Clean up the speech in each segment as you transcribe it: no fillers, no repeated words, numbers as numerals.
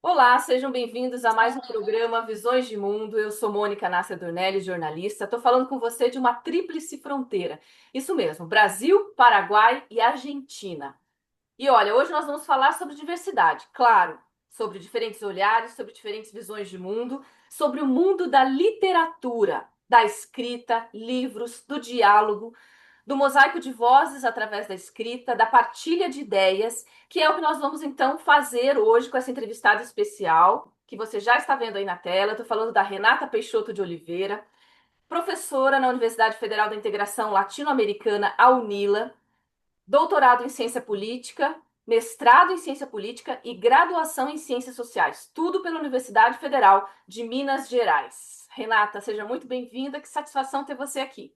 Olá, sejam bem-vindos a mais um programa Visões de Mundo. Eu sou Mônica Nácia Dornelles, jornalista. Estou falando com você de uma tríplice fronteira. Isso mesmo, Brasil, Paraguai e Argentina. E olha, hoje nós vamos falar sobre diversidade, claro, sobre diferentes olhares, sobre diferentes visões de mundo, sobre o mundo da literatura, da escrita, livros, do diálogo, do mosaico de vozes através da escrita, da partilha de ideias, que é o que nós vamos então fazer hoje com essa entrevistada especial, que você já está vendo aí na tela. Estou falando da Renata Peixoto de Oliveira, professora na Universidade Federal da Integração Latino-Americana, a UNILA, doutorado em ciência política, mestrado em ciência política e graduação em ciências sociais, tudo pela Universidade Federal de Minas Gerais. Renata, seja muito bem-vinda, que satisfação ter você aqui.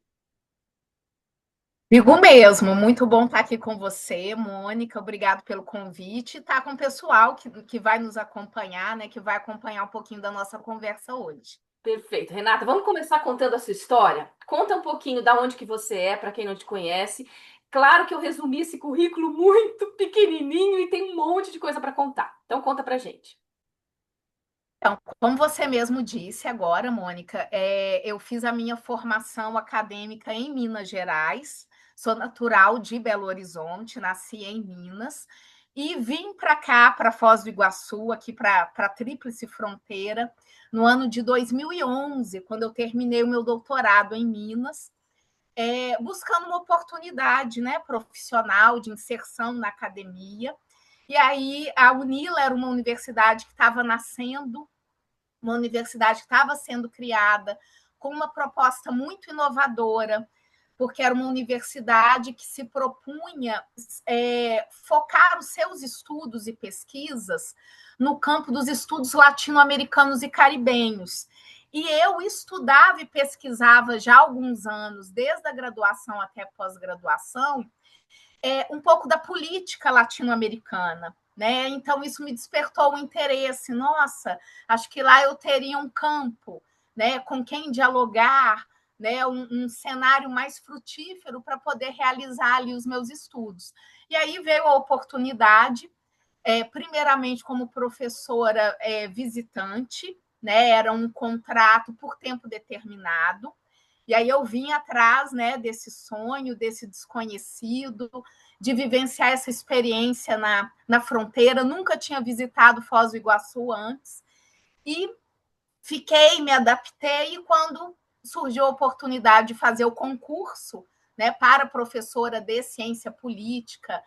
Digo mesmo, muito bom estar aqui com você, Mônica. Obrigado pelo convite. Tá com o pessoal que vai nos acompanhar, né? Que vai acompanhar um pouquinho da nossa conversa hoje. Perfeito. Renata, vamos começar contando a sua história? Conta um pouquinho da onde que você é, para quem não te conhece. Claro que eu resumi esse currículo muito pequenininho e tem um monte de coisa para contar. Então conta pra gente. Então, como você mesmo disse agora, Mônica, eu fiz a minha formação acadêmica em Minas Gerais. Sou natural de Belo Horizonte, nasci em Minas e vim para cá, para Foz do Iguaçu, aqui para a Tríplice Fronteira, no ano de 2011, quando eu terminei o meu doutorado em Minas. Buscando uma oportunidade, né, profissional de inserção na academia. E aí a Unila era uma universidade que estava nascendo, uma universidade que estava sendo criada com uma proposta muito inovadora, porque era uma universidade que se propunha focar os seus estudos e pesquisas no campo dos estudos latino-americanos e caribenhos. E eu estudava e pesquisava já há alguns anos, desde a graduação até a pós-graduação, um pouco da política latino-americana. Né? Então, isso me despertou o interesse. Nossa, acho que lá eu teria um campo, né, com quem dialogar, né, um cenário mais frutífero para poder realizar ali os meus estudos. E aí veio a oportunidade, primeiramente como professora visitante, né, era um contrato por tempo determinado. E aí eu vim atrás, né, desse sonho, desse desconhecido, de vivenciar essa experiência na fronteira. Nunca tinha visitado Foz do Iguaçu antes. E fiquei, me adaptei, e quando surgiu a oportunidade de fazer o concurso, né, para professora de ciência política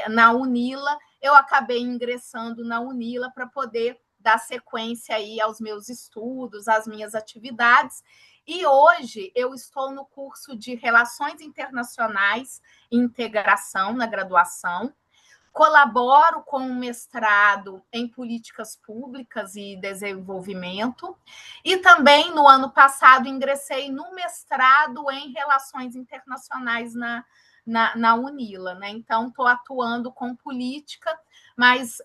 na Unila, eu acabei ingressando na Unila para poder dar sequência aí aos meus estudos, às minhas atividades. E hoje eu estou no curso de Relações Internacionais e Integração na graduação. Colaboro com um mestrado em políticas públicas e desenvolvimento, e também no ano passado ingressei no mestrado em relações internacionais na Unila, né? Então estou atuando com política, mas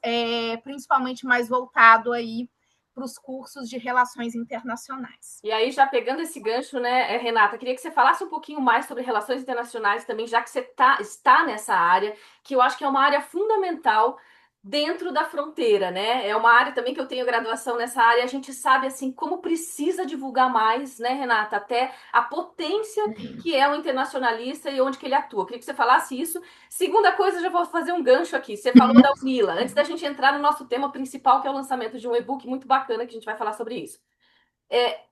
principalmente mais voltado aí para os cursos de relações internacionais. E aí, já pegando esse gancho, né, Renata, queria que você falasse um pouquinho mais sobre relações internacionais também, já que você está nessa área, que eu acho que é uma área fundamental dentro da fronteira, né? É uma área também que eu tenho graduação nessa área, e a gente sabe, assim, como precisa divulgar mais, né, Renata, até a potência que é o internacionalista e onde que ele atua. Queria que você falasse isso. Segunda coisa, já vou fazer um gancho aqui. Você falou da UNILA, antes da gente entrar no nosso tema principal, que é o lançamento de um e-book muito bacana, que a gente vai falar sobre isso. É,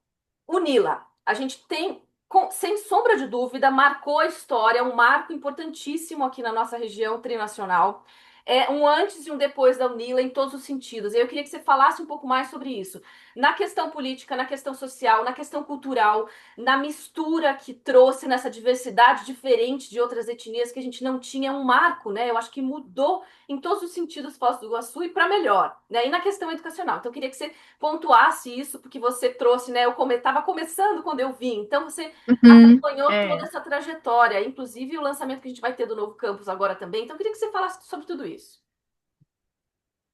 Unila, a gente tem, sem sombra de dúvida, marcou a história, um marco importantíssimo aqui na nossa região trinacional. É um antes e um depois da Unila em todos os sentidos. E eu queria que você falasse um pouco mais sobre isso. Na questão política, na questão social, na questão cultural, na mistura que trouxe nessa diversidade diferente de outras etnias que a gente não tinha um marco, né? Eu acho que mudou em todos os sentidos Foz do Iguaçu e para melhor, né? E na questão educacional. Então, eu queria que você pontuasse isso, porque você trouxe, né? Eu estava começando quando eu vim, então você Uhum, acompanhou toda essa trajetória, inclusive o lançamento que a gente vai ter do novo campus agora também. Então, eu queria que você falasse sobre tudo isso.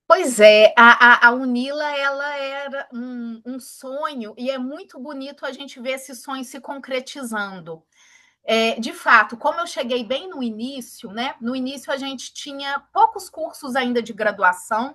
Pois é, a Unila ela era um sonho, e é muito bonito a gente ver esse sonho se concretizando. De fato, como eu cheguei bem no início, né? No início a gente tinha poucos cursos ainda de graduação,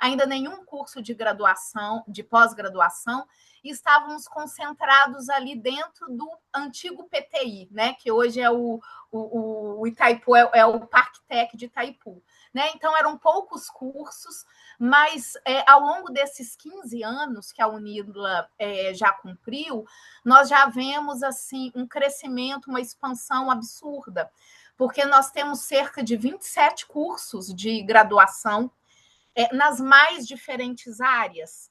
ainda nenhum curso de graduação, de pós-graduação, e estávamos concentrados ali dentro do antigo PTI, né, que hoje é o Itaipu, é o Parktec de Itaipu. Né? Então, eram poucos cursos, mas ao longo desses 15 anos que a Unila já cumpriu, nós já vemos assim, um crescimento, uma expansão absurda, porque nós temos cerca de 27 cursos de graduação nas mais diferentes áreas,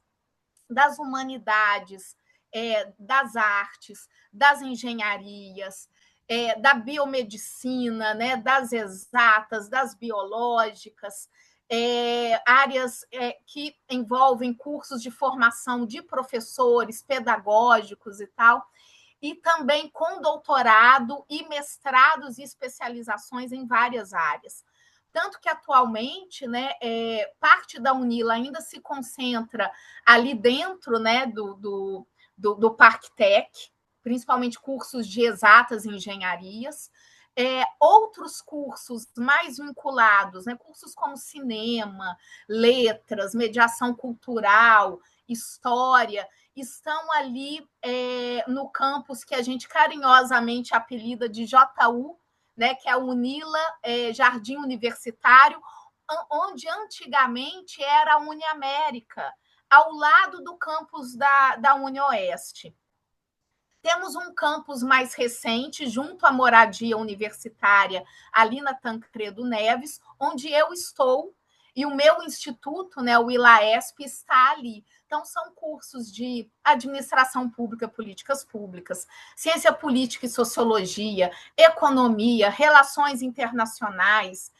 das humanidades, das artes, das engenharias, da biomedicina, né, das exatas, das biológicas, áreas que envolvem cursos de formação de professores, pedagógicos e tal, e também com doutorado e mestrados e especializações em várias áreas. Tanto que, atualmente, né, parte da Unila ainda se concentra ali dentro, né, do Parktec, principalmente cursos de exatas e engenharias, outros cursos mais vinculados, né, cursos como cinema, letras, mediação cultural, história, estão ali no campus que a gente carinhosamente apelida de JU, né, que é a Unila Jardim Universitário, onde antigamente era a Uniamérica, ao lado do campus da UniOeste. Temos um campus mais recente, junto à moradia universitária, ali na Tancredo Neves, onde eu estou, e o meu instituto, né, o ILAESP, está ali. Então, são cursos de administração pública, políticas públicas, ciência política e sociologia, economia, relações internacionais,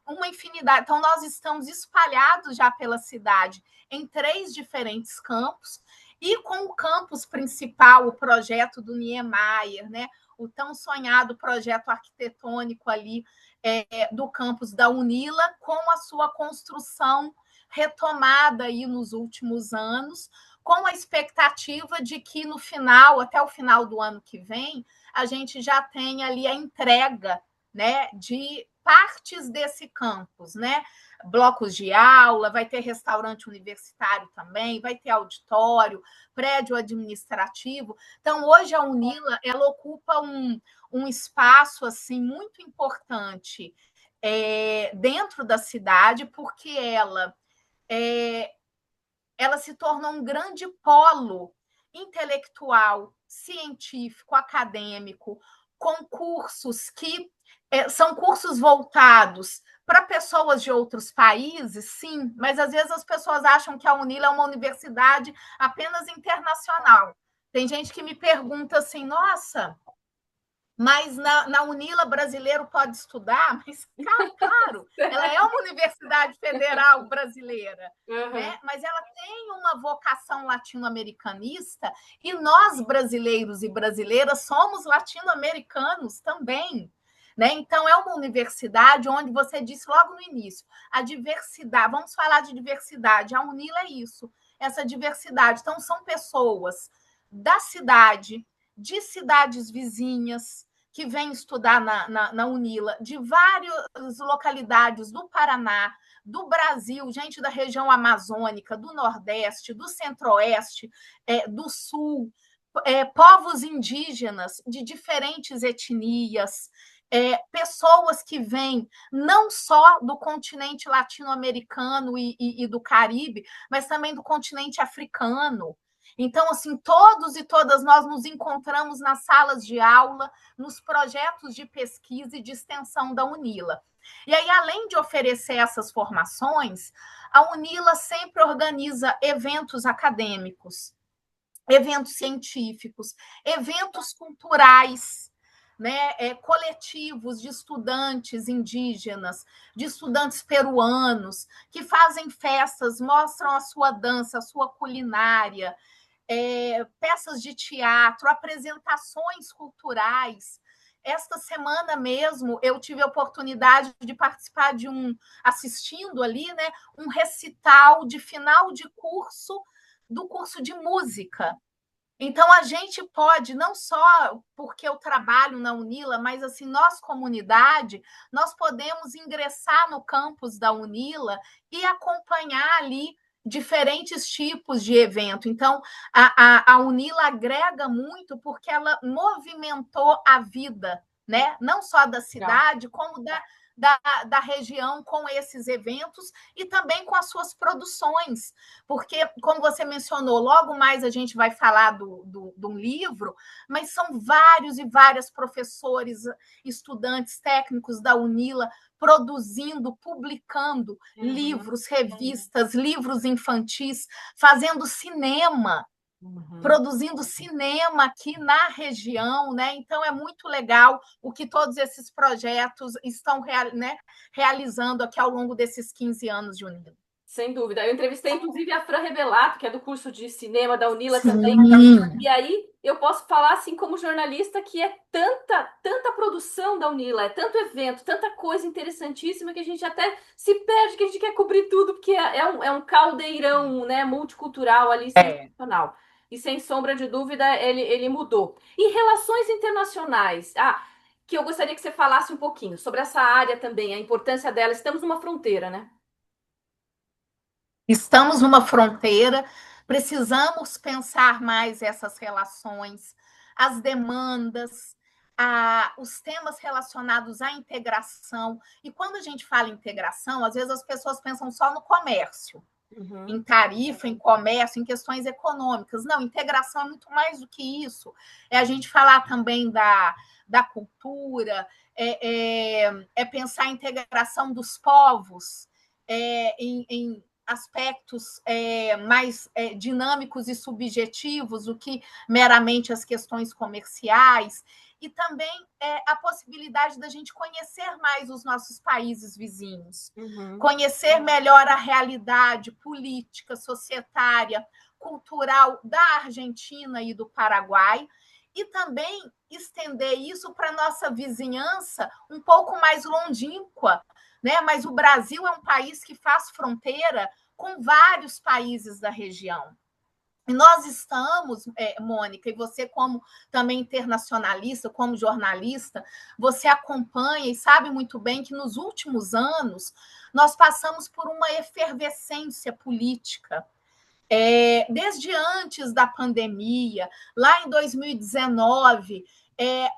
uma infinidade. Então, nós estamos espalhados já pela cidade em 3 diferentes campos, e com o campus principal, o projeto do Niemeyer, né? O tão sonhado projeto arquitetônico ali do campus da Unila, com a sua construção retomada aí nos últimos anos, com a expectativa de que no final, até o final do ano que vem, a gente já tenha ali a entrega, né, de partes desse campus, né? Blocos de aula, vai ter restaurante universitário também, vai ter auditório, prédio administrativo. Então, hoje a Unila ela ocupa um espaço assim muito importante dentro da cidade, porque ela se tornou um grande polo intelectual, científico, acadêmico, com cursos que são cursos voltados para pessoas de outros países, sim, mas às vezes as pessoas acham que a Unila é uma universidade apenas internacional. Tem gente que me pergunta assim, nossa, mas na Unila brasileiro pode estudar? Mas, claro, ela é uma universidade federal brasileira, né? Mas ela tem uma vocação latino-americanista e nós, brasileiros e brasileiras, somos latino-americanos também. Né? Então, é uma universidade onde você disse logo no início, a diversidade, vamos falar de diversidade, a Unila é isso, essa diversidade. Então, são pessoas da cidade, de cidades vizinhas, que vêm estudar na Unila, de várias localidades do Paraná, do Brasil, gente da região amazônica, do Nordeste, do Centro-Oeste, do Sul, povos indígenas de diferentes etnias, pessoas que vêm não só do continente latino-americano e do Caribe, mas também do continente africano. Então, assim, todos e todas nós nos encontramos nas salas de aula, nos projetos de pesquisa e de extensão da Unila. E aí, além de oferecer essas formações, a Unila sempre organiza eventos acadêmicos, eventos científicos, eventos culturais, né, coletivos de estudantes indígenas, de estudantes peruanos, que fazem festas, mostram a sua dança, a sua culinária, peças de teatro, apresentações culturais. Esta semana mesmo eu tive a oportunidade de participar assistindo ali, né, um recital de final de curso do curso de música, Então, a gente pode, não só porque eu trabalho na Unila, mas assim, nós, comunidade, nós podemos ingressar no campus da Unila e acompanhar ali diferentes tipos de evento. Então, a Unila agrega muito porque ela movimentou a vida, né? Não só da Legal. cidade, como da região com esses eventos e também com as suas produções. Porque, como você mencionou, logo mais a gente vai falar de um livro, mas são vários e várias professores, estudantes técnicos da Unila produzindo, publicando Uhum, livros, revistas, livros infantis, fazendo cinema, uhum. produzindo cinema aqui na região, né? Então é muito legal o que todos esses projetos estão né, realizando aqui ao longo desses 15 anos de Unila. Sem dúvida. Eu entrevistei, inclusive, a Fran Rebelato, que é do curso de cinema da Unila também. Sim, E aí eu posso falar, assim, como jornalista, que é tanta produção da Unila, é tanto evento, tanta coisa interessantíssima que a gente até se perde, que a gente quer cobrir tudo, porque é um caldeirão, né, multicultural ali, é. sensacional. E sem sombra de dúvida, ele mudou. E relações internacionais? Que eu gostaria que você falasse um pouquinho sobre essa área também, a importância dela. Estamos numa fronteira, né? Estamos numa fronteira, precisamos pensar mais essas relações, as demandas, os temas relacionados à integração. E quando a gente fala em integração, às vezes as pessoas pensam só no comércio, em Uhum. tarifa, em comércio, em questões econômicas. Não, integração é muito mais do que isso. É a gente falar também da cultura, é pensar a integração dos povos em aspectos mais dinâmicos e subjetivos do que meramente as questões comerciais, e também a possibilidade da gente conhecer mais os nossos países vizinhos, Uhum. conhecer melhor a realidade política, societária, cultural da Argentina e do Paraguai, e também estender isso para a nossa vizinhança um pouco mais longínqua, né? Mas o Brasil é um país que faz fronteira com vários países da região. E nós estamos, Mônica, e você, como também internacionalista, como jornalista, você acompanha e sabe muito bem que nos últimos anos nós passamos por uma efervescência política desde antes da pandemia, lá em 2019,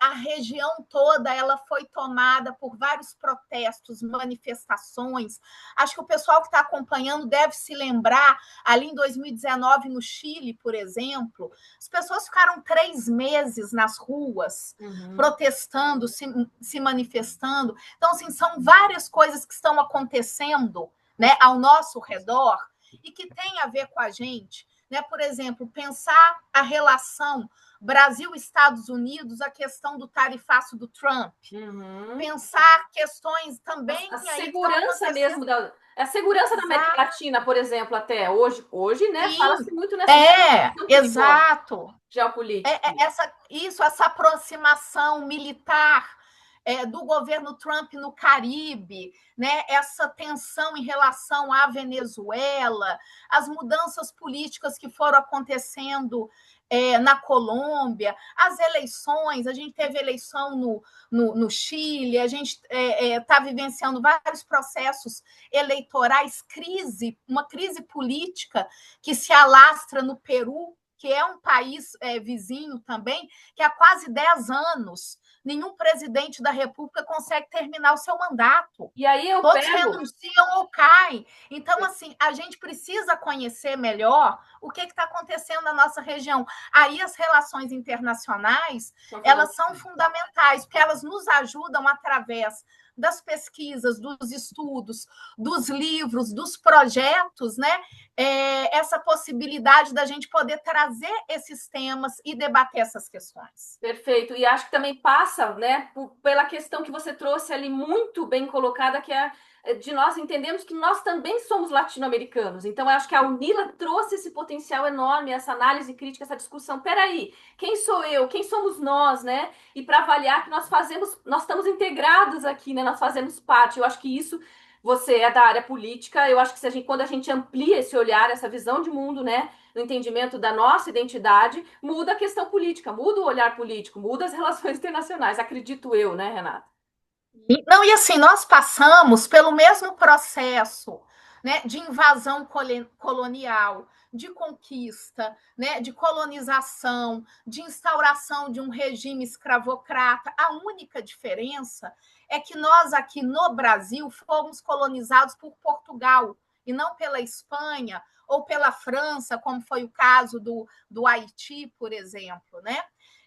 a região toda ela foi tomada por vários protestos, manifestações. Acho que o pessoal que está acompanhando deve se lembrar, ali em 2019, no Chile, por exemplo, as pessoas ficaram 3 meses nas ruas, Uhum. protestando, se manifestando. Então, assim, são várias coisas que estão acontecendo, né, ao nosso redor e que tem a ver com a gente, né? Por exemplo, pensar a relação Brasil-Estados Unidos, a questão do tarifaço do Trump, Uhum. pensar questões também A aí que estão segurança acontecendo. mesmo a segurança da América Exato, Latina, por exemplo, até hoje, né, sim, fala-se muito nessa situação tão perigosa exato. geopolítica. Essa aproximação militar do governo Trump no Caribe, né? Essa tensão em relação à Venezuela, as mudanças políticas que foram acontecendo na Colômbia, as eleições, a gente teve eleição no Chile, a gente está vivenciando vários processos eleitorais, uma crise política que se alastra no Peru, que é um país vizinho também, que há quase 10 anos nenhum presidente da República consegue terminar o seu mandato. E aí eu Todos pego. renunciam ou caem. Então, assim, a gente precisa conhecer melhor o que está acontecendo na nossa região. Aí as relações internacionais, São elas são fundamentais. fundamentais, porque elas nos ajudam através das pesquisas, dos estudos, dos livros, dos projetos, né? Essa possibilidade da gente poder trazer esses temas e debater essas questões. Perfeito. E acho que também passa, né, pela questão que você trouxe ali muito bem colocada, que é de nós entendemos que nós também somos latino-americanos. Então, eu acho que a Unila trouxe esse potencial enorme, essa análise crítica, essa discussão. Peraí, quem sou eu? Quem somos nós, né? E para avaliar que nós estamos integrados aqui, né? Nós fazemos parte. Eu acho que isso você é da área política. Eu acho que se a gente, quando a gente amplia esse olhar, essa visão de mundo, né, no entendimento da nossa identidade, muda a questão política, muda o olhar político, muda as relações internacionais, acredito eu, né, Renata? Não, e assim, nós passamos pelo mesmo processo, né, de invasão colonial, de conquista, né, de colonização, de instauração de um regime escravocrata. A única diferença é que nós aqui no Brasil fomos colonizados por Portugal e não pela Espanha ou pela França, como foi o caso do Haiti, por exemplo, né?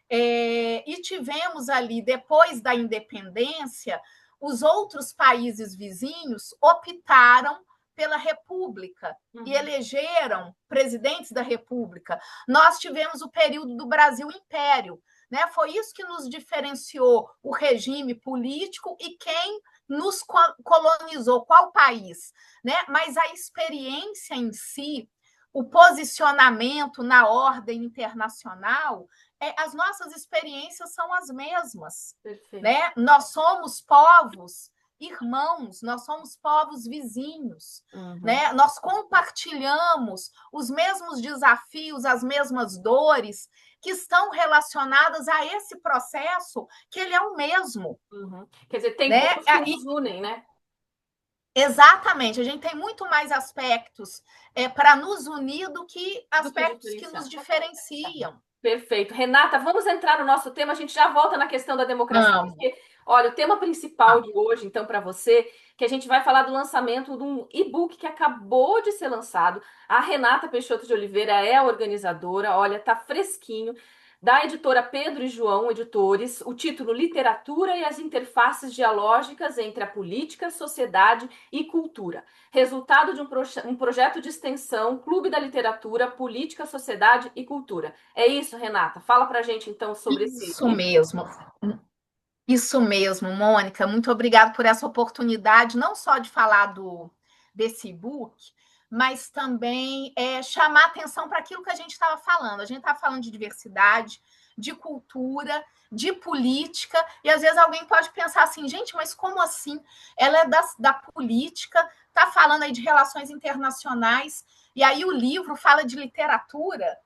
E tivemos ali, depois da independência, os outros países vizinhos optaram pela República e elegeram presidentes da República. Nós tivemos o período do Brasil Império, né? Foi isso que nos diferenciou o regime político e quem nos colonizou, qual país, né? Mas a experiência em si, o posicionamento na ordem internacional, as nossas experiências são as mesmas. Perfeito. Né? Nós somos povos irmãos, nós somos povos vizinhos, né? Nós compartilhamos os mesmos desafios, as mesmas dores que estão relacionadas a esse processo, que ele é o mesmo. Quer dizer, tem Né? pontos que nos unem, né? Exatamente, a gente tem muito mais aspectos para nos unir do que Do que aspectos que diferenciar. nos diferenciam. Perfeito. Renata, vamos entrar no nosso tema. A gente já volta na questão da democracia, Vamos. porque, olha, o tema principal de hoje, então, para você, que a gente vai falar do lançamento de um e-book que acabou de ser lançado. A Renata Peixoto de Oliveira é a organizadora. Olha, tá fresquinho. Da editora Pedro e João Editores, o título Literatura e as Interfaces Dialógicas entre a Política, Sociedade e Cultura. Resultado de um projeto de extensão, Clube da Literatura, Política, Sociedade e Cultura. É isso, Renata. Fala pra gente então sobre esse Isso livro. mesmo. Isso mesmo, Mônica. Muito obrigada por essa oportunidade, não só de falar desse e-book, mas também chamar atenção para aquilo que a gente estava falando. A gente estava falando de diversidade, de cultura, de política, e às vezes alguém pode pensar assim, gente, mas como assim? Ela é da política, está falando aí de relações internacionais, e aí o livro fala de literatura.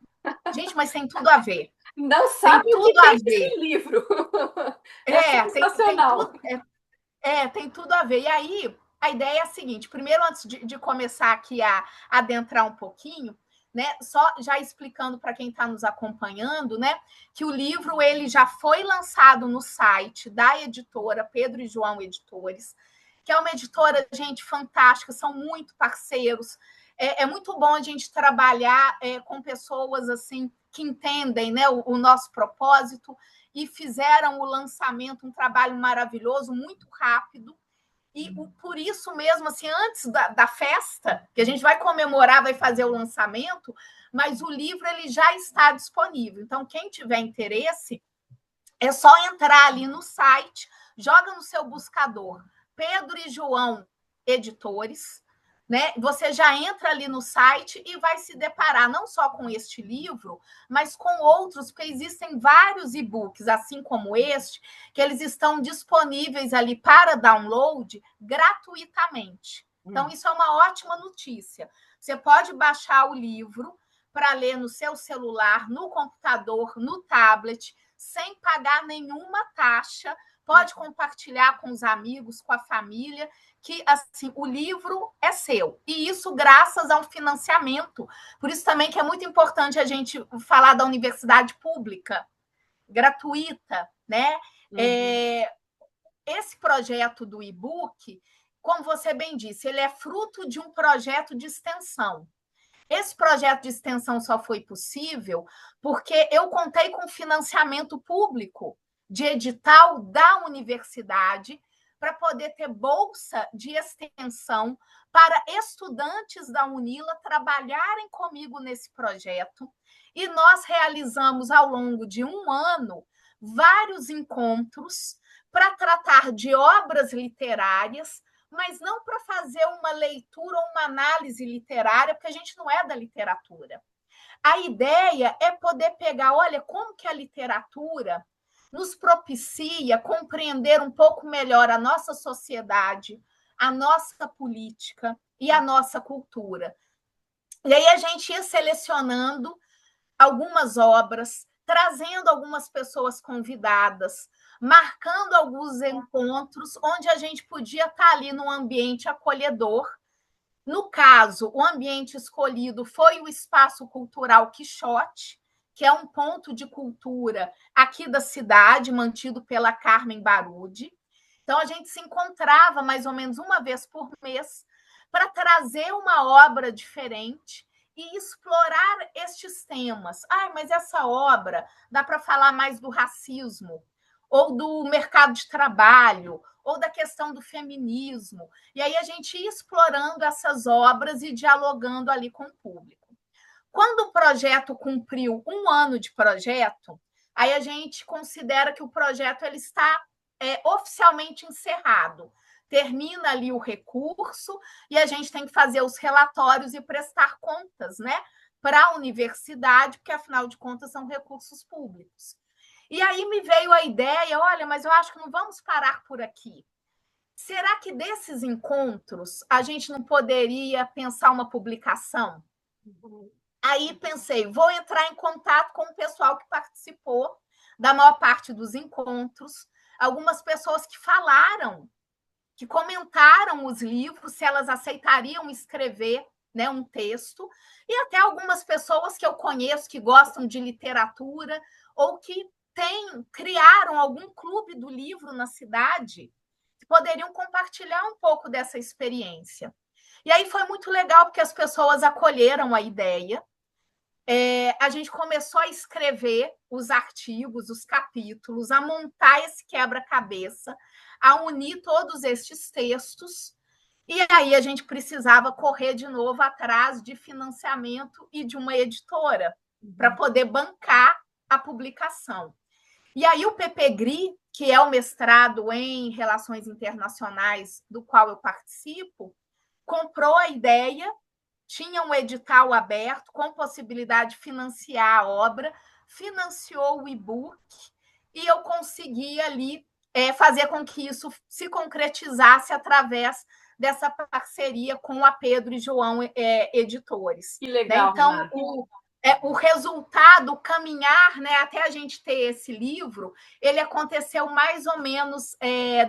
Gente, mas tem tudo a ver. Não Tem sabe o que tudo a tem ver. esse livro. É sensacional. Tem tudo a ver. E aí, a ideia é a seguinte: primeiro, antes de começar aqui a adentrar um pouquinho, né, só já explicando para quem está nos acompanhando, né, que o livro ele já foi lançado no site da editora Pedro e João Editores, que é uma editora, gente, fantástica, são muito parceiros. É muito bom a gente trabalhar com pessoas assim que entendem, né, o nosso propósito e fizeram o lançamento, um trabalho maravilhoso, muito rápido. E por isso mesmo, assim, antes da festa, que a gente vai comemorar, vai fazer o lançamento, mas o livro ele já está disponível. Então, quem tiver interesse, é só entrar ali no site, joga no seu buscador Pedro e João Editores, né? Você já entra ali no site e vai se deparar não só com este livro, mas com outros, porque existem vários e-books, assim como este, que eles estão disponíveis ali para download gratuitamente. Então, isso é uma ótima notícia. Você pode baixar o livro para ler no seu celular, no computador, no tablet, sem pagar nenhuma taxa, pode compartilhar com os amigos, com a família, que assim o livro é seu. E isso graças a um financiamento. Por isso também que é muito importante a gente falar da universidade pública, gratuita, né? Esse projeto do e-book, como você bem disse, ele é fruto de um projeto de extensão. Esse projeto de extensão só foi possível porque eu contei com financiamento público de edital da universidade para poder ter bolsa de extensão para estudantes da Unila trabalharem comigo nesse projeto. E nós realizamos, ao longo de um ano, vários encontros para tratar de obras literárias, mas não para fazer uma leitura ou uma análise literária, porque a gente não é da literatura. A ideia é poder pegar, olha, como que a literatura nos propicia compreender um pouco melhor a nossa sociedade, a nossa política e a nossa cultura. E aí a gente ia selecionando algumas obras, trazendo algumas pessoas convidadas, marcando alguns encontros onde a gente podia estar ali num ambiente acolhedor. No caso, o ambiente escolhido foi o Espaço Cultural Quixote, que é um ponto de cultura aqui da cidade, mantido pela Carmen Barude. Então, a gente se encontrava mais ou menos uma vez por mês para trazer uma obra diferente e explorar estes temas. Ah, mas essa obra dá para falar mais do racismo, ou do mercado de trabalho, ou da questão do feminismo. E aí a gente ia explorando essas obras e dialogando ali com o público. Quando o projeto cumpriu 1 ano de projeto, aí a gente considera que o projeto ele está oficialmente encerrado. Termina ali o recurso e a gente tem que fazer os relatórios e prestar contas, né, para a universidade, porque afinal de contas são recursos públicos. E aí me veio a ideia, olha, mas eu acho que não vamos parar por aqui. Será que desses encontros a gente não poderia pensar uma publicação? Aí pensei, vou entrar em contato com o pessoal que participou da maior parte dos encontros, algumas pessoas que falaram, que comentaram os livros, se elas aceitariam escrever, né, um texto, e até algumas pessoas que eu conheço que gostam de literatura ou que criaram algum clube do livro na cidade, que poderiam compartilhar um pouco dessa experiência. E aí foi muito legal, porque as pessoas acolheram a ideia, a gente começou a escrever os artigos, os capítulos, a montar esse quebra-cabeça, a unir todos estes textos, e aí a gente precisava correr de novo atrás de financiamento e de uma editora para poder bancar a publicação. E aí o PPGRI, que é o mestrado em Relações Internacionais do qual eu participo, comprou a ideia, tinha um edital aberto com possibilidade de financiar a obra, financiou o e-book e eu consegui ali fazer com que isso se concretizasse através dessa parceria com a Pedro e João Editores. Que Né? legal, Então, Renata. o resultado, o caminhar, né, até a gente ter esse livro, ele aconteceu mais ou menos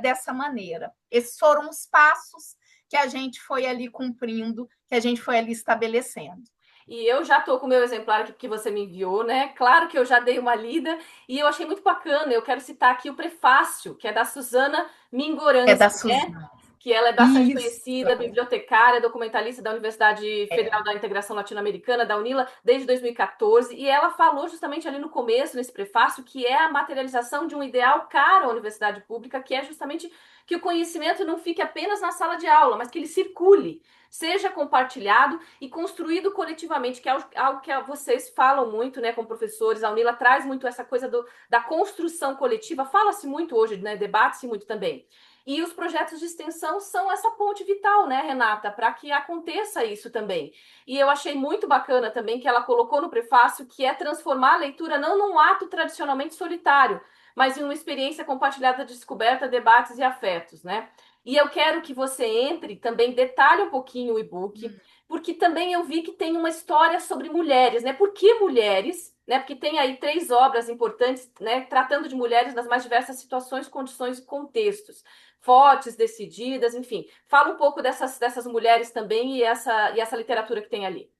dessa maneira. Esses foram os passos que a gente foi ali cumprindo, que a gente foi ali estabelecendo. E eu já estou com o meu exemplar aqui que você me enviou, né? Claro que eu já dei uma lida e eu achei muito bacana. Eu quero citar aqui o prefácio, que é da Suzana É da Mingorance, né? Suzana. Que ela é bastante Isso. conhecida, bibliotecária, documentalista da Universidade Federal da Integração Latino-Americana, da UNILA, desde 2014, e ela falou justamente ali no começo, nesse prefácio, que é a materialização de um ideal caro à universidade pública, que é justamente que o conhecimento não fique apenas na sala de aula, mas que ele circule, seja compartilhado e construído coletivamente, que é algo que vocês falam muito, né, como professores. A UNILA traz muito essa coisa da construção coletiva, fala-se muito hoje, né, debate-se muito também. E os projetos de extensão são essa ponte vital, né, Renata, para que aconteça isso também. E eu achei muito bacana também que ela colocou no prefácio que é transformar a leitura não num ato tradicionalmente solitário, mas em uma experiência compartilhada de descoberta, debates e afetos, né? E eu quero que você entre também, detalhe um pouquinho o e-book, porque também eu vi que tem uma história sobre mulheres, né? Por que mulheres? Né? Porque tem aí 3 obras importantes, né? Tratando de mulheres nas mais diversas situações, condições e contextos. Fortes, decididas, enfim. Fala um pouco dessas mulheres também e essa literatura que tem ali.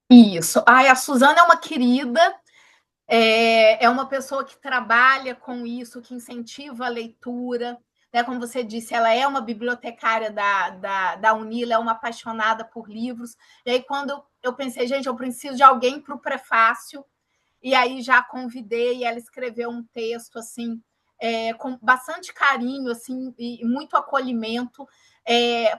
Isso. Ai, a Suzana é uma querida, é uma pessoa que trabalha com isso, que incentiva a leitura. Né? Como você disse, ela é uma bibliotecária da Unila, é uma apaixonada por livros. E aí, quando eu pensei, gente, eu preciso de alguém para o prefácio, e aí já convidei, ela escreveu um texto assim, com bastante carinho assim, e muito acolhimento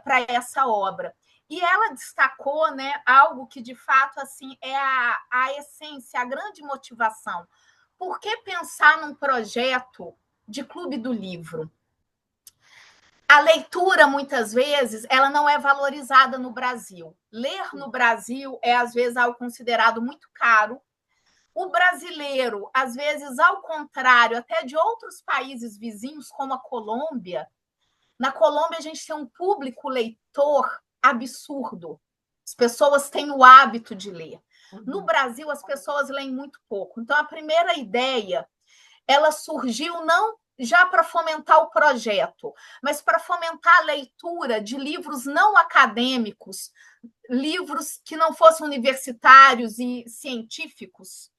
para essa obra. E ela destacou, né, algo que de fato assim é a essência, a grande motivação. Por que pensar num projeto de clube do livro? A leitura, muitas vezes, ela não é valorizada no Brasil. Ler no Brasil é, às vezes, algo considerado muito caro. O brasileiro, às vezes, ao contrário, até de outros países vizinhos, como a Colômbia, Na Colômbia, a gente tem um público leitor absurdo. As pessoas têm o hábito de ler. No Brasil, as pessoas leem muito pouco. Então, a primeira ideia, ela surgiu não já para fomentar o projeto, mas para fomentar a leitura de livros não acadêmicos, livros que não fossem universitários e científicos,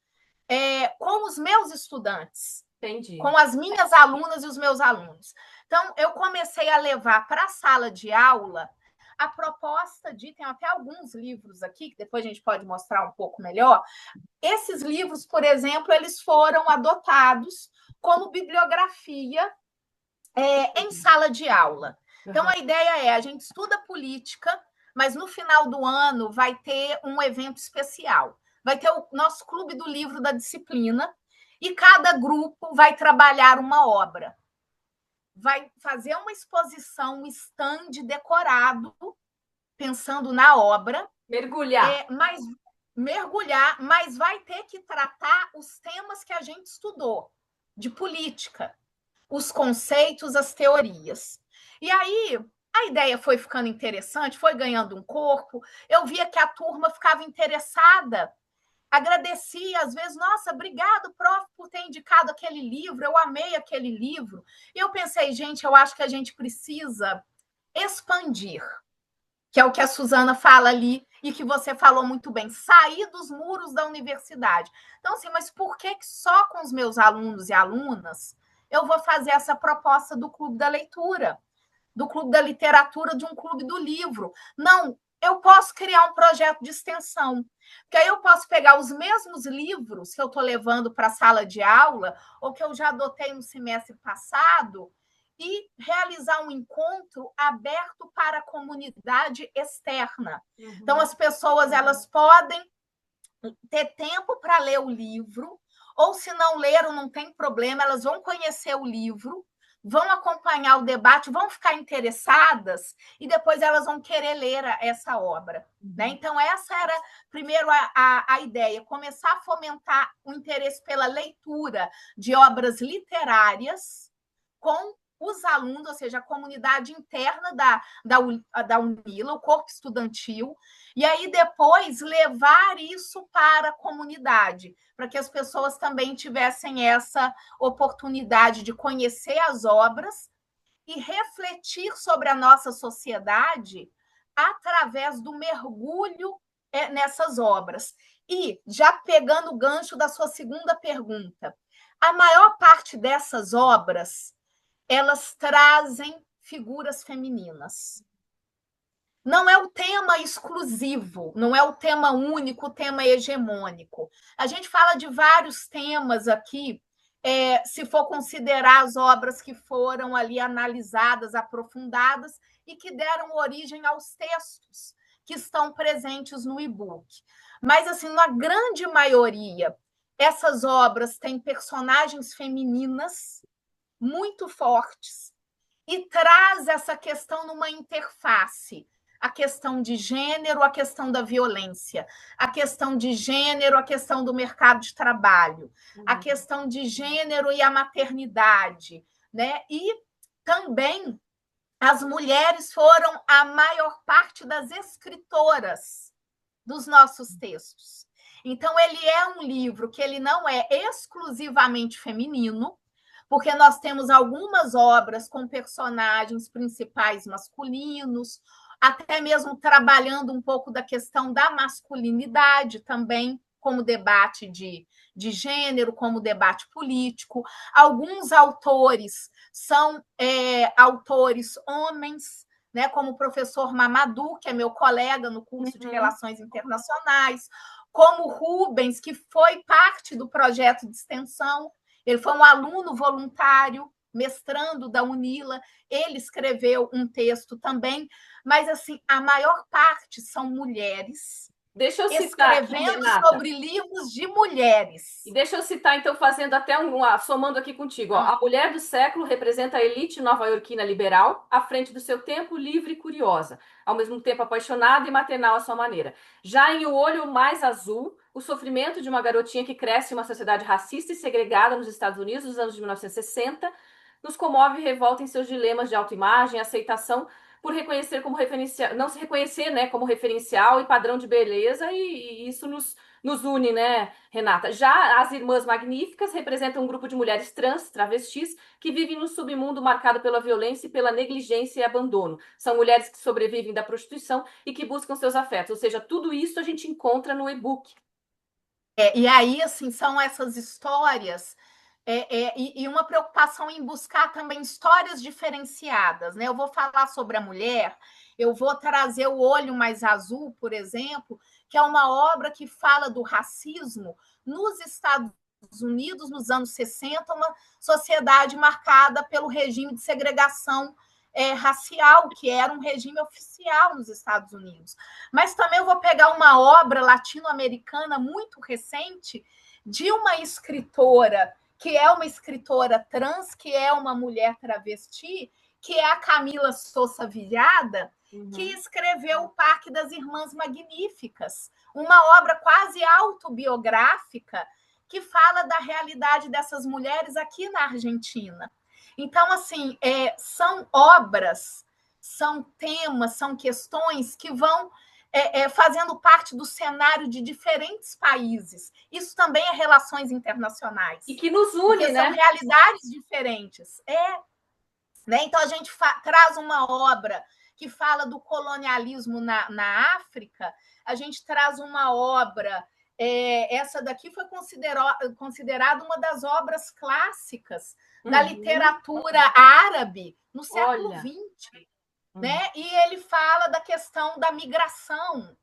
com os meus estudantes. Entendi. Com as minhas alunas e os meus alunos. Então, eu comecei a levar para a sala de aula a proposta de. Tem até alguns livros aqui, que depois a gente pode mostrar um pouco melhor. Esses livros, por exemplo, eles foram adotados como bibliografia em sala de aula. Então, a ideia é: a gente estuda política, mas no final do ano vai ter um evento especial. Vai ter o nosso clube do livro da disciplina, e cada grupo vai trabalhar uma obra. Vai fazer uma exposição, um stand decorado, pensando na obra. Mergulhar. Mas vai ter que tratar os temas que a gente estudou, de política, os conceitos, as teorias. E aí, a ideia foi ficando interessante, foi ganhando um corpo. Eu via que a turma ficava interessada, agradecia, às vezes, nossa, obrigado, prof, por ter indicado aquele livro, eu amei aquele livro. E eu pensei, gente, eu acho que a gente precisa expandir, que é o que a Suzana fala ali e que você falou muito bem, sair dos muros da universidade. Então, assim, mas por que só com os meus alunos e alunas eu vou fazer essa proposta do Clube da Leitura, do Clube da Literatura, de um Clube do Livro? Não, eu posso criar um projeto de extensão, porque aí eu posso pegar os mesmos livros que eu estou levando para a sala de aula, ou que eu já adotei no semestre passado, e realizar um encontro aberto para a comunidade externa. Então, as pessoas elas podem ter tempo para ler o livro, ou se não leram, não tem problema, elas vão conhecer o livro, vão acompanhar o debate, vão ficar interessadas e depois elas vão querer ler essa obra. Né? Então, essa era, primeiro, a ideia, começar a fomentar o interesse pela leitura de obras literárias com os alunos, ou seja, a comunidade interna da UNILA, o corpo estudantil, e aí depois levar isso para a comunidade, para que as pessoas também tivessem essa oportunidade de conhecer as obras e refletir sobre a nossa sociedade através do mergulho nessas obras. E, já pegando o gancho da sua segunda pergunta, a maior parte dessas obras elas trazem figuras femininas. Não é o tema exclusivo, não é o tema único, o tema hegemônico. A gente fala de vários temas aqui, se for considerar as obras que foram ali analisadas, aprofundadas e que deram origem aos textos que estão presentes no e-book. Mas, assim, na grande maioria, essas obras têm personagens femininas muito fortes e traz essa questão numa interface, a questão de gênero, a questão da violência, a questão de gênero, a questão do mercado de trabalho, a questão de gênero e a maternidade, né? E também as mulheres foram a maior parte das escritoras dos nossos textos. Então, ele é um livro que ele não é exclusivamente feminino, porque nós temos algumas obras com personagens principais masculinos, até mesmo trabalhando um pouco da questão da masculinidade também, como debate de gênero, como debate político. Alguns autores são autores homens, né, como o professor Mamadou, que é meu colega no curso de Relações Internacionais, como Rubens, que foi parte do projeto de extensão. Ele foi um aluno voluntário, mestrando da UNILA, ele escreveu um texto também, mas, assim, a maior parte são mulheres. Deixa eu citar escrevendo aqui, sobre livros de mulheres. E deixa eu citar, então, fazendo até somando aqui contigo. Ó. A mulher do século representa a elite nova-iorquina liberal, à frente do seu tempo, livre e curiosa, ao mesmo tempo apaixonada e maternal à sua maneira. Já em O Olho Mais Azul, o sofrimento de uma garotinha que cresce em uma sociedade racista e segregada nos Estados Unidos nos anos de 1960, nos comove e revolta em seus dilemas de autoimagem, aceitação por reconhecer como referencial, não se reconhecer, né, como referencial e padrão de beleza, e isso nos une, né, Renata? Já as Irmãs Magníficas representam um grupo de mulheres trans, travestis, que vivem no submundo marcado pela violência e pela negligência e abandono. São mulheres que sobrevivem da prostituição e que buscam seus afetos. Ou seja, tudo isso a gente encontra no e-book. E aí, assim, são essas histórias e uma preocupação em buscar também histórias diferenciadas, né? Eu vou falar sobre a mulher, eu vou trazer o Olho Mais Azul, por exemplo, que é uma obra que fala do racismo nos Estados Unidos, nos anos 60, uma sociedade marcada pelo regime de segregação racial, que era um regime oficial nos Estados Unidos. Mas também eu vou pegar uma obra latino-americana muito recente de uma escritora que é uma escritora trans, que é uma mulher travesti, que é a Camila Sousa Villada, que escreveu O Parque das Irmãs Magníficas, uma obra quase autobiográfica que fala da realidade dessas mulheres aqui na Argentina. Então, assim, são obras, são temas, são questões que vão fazendo parte do cenário de diferentes países. Isso também é relações internacionais. E que nos une, porque né? são realidades diferentes. Né? Então, a gente traz uma obra que fala do colonialismo na África, a gente traz uma obra. Essa daqui foi considerada uma das obras clássicas da literatura árabe no século XX. Né? E ele fala da questão da migração.